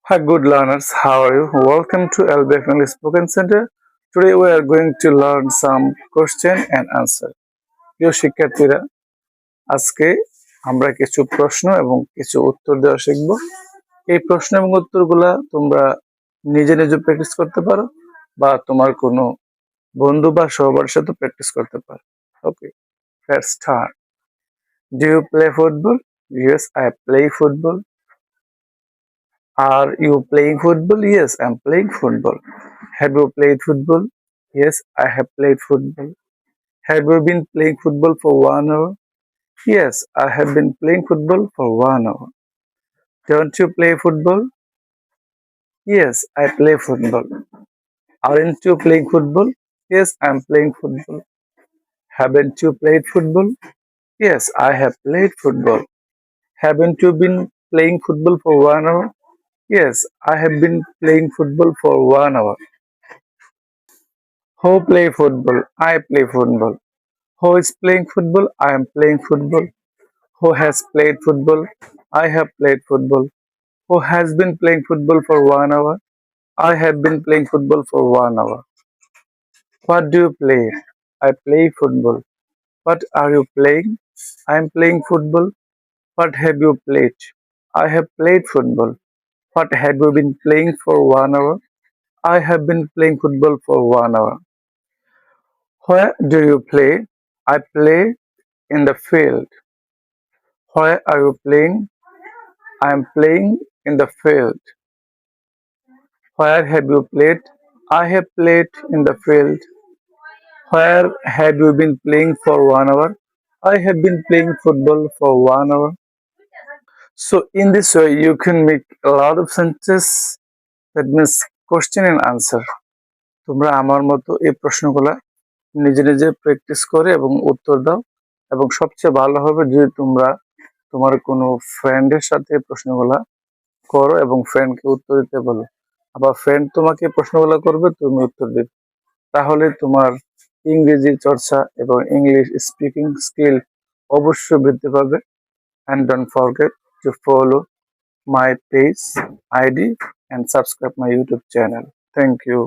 Hi, good learners. How are you? Welcome to LBF English Spoken Center. Today we are going to learn some question and answer. প্রিয় শিক্ষার্থীরা, আজকে আমরা কিছু প্রশ্ন এবং কিছু উত্তর দেওয়া শিখব। এই প্রশ্ন এবং উত্তরগুলা তোমরা নিজে নিজে প্র্যাকটিস করতে পারো বা তোমার কোনো বন্ধু বা সহপাঠীর সাথে প্র্যাকটিস করতে পারো। ওকে, let's start. Do you play football? Yes, I play football. Are you playing football? Yes, I'm playing football. Have you played football? Yes, I have played football. Have you been playing football for 1 hour? Yes, I have been playing football for 1 hour. Don't you play football? Yes, I play football. Aren't you playing football? Yes, I'm playing football. Haven't you played football? Yes, I have played football. Haven't you been playing football for 1 hour? Yes, I have been playing football for 1 hour. Who play football? I play football. Who is playing football? I am playing football. Who has played football? I have played football. Who has been playing football for 1 hour? I have been playing football for 1 hour. What do you play? I play football. What are you playing? I am playing football. What have you played? I have played football. What have you been playing for 1 hour? I have been playing football for 1 hour. Where do you play? I play in the field. Where are you playing? I am playing in the field. Where have you played? I have played in the field. Where have you been playing for 1 hour? I have been playing football for 1 hour. So in this way, you can make a lot of sentences. That means question and answer. তোমরা আমার মতো এই প্রশ্নগুলা নিজে নিজে practice করে এবং উত্তর দাও, এবং সবচেয়ে ভালো হবে যদি তোমরা তোমার কোনো ফ্রেন্ডের সাথে প্রশ্নগুলা করো এবং ফ্রেন্ডকে উত্তর দিতে বলো। আবার ফ্রেন্ড তোমাকে প্রশ্নগুলো করবে, তুমি উত্তর দিবে। তাহলে তোমার ইংরেজি চর্চা এবং ইংলিশ স্পিকিং স্কিল অবশ্যই বৃদ্ধি পাবে। And don't forget to follow my page ID and subscribe my YouTube channel. Thank you.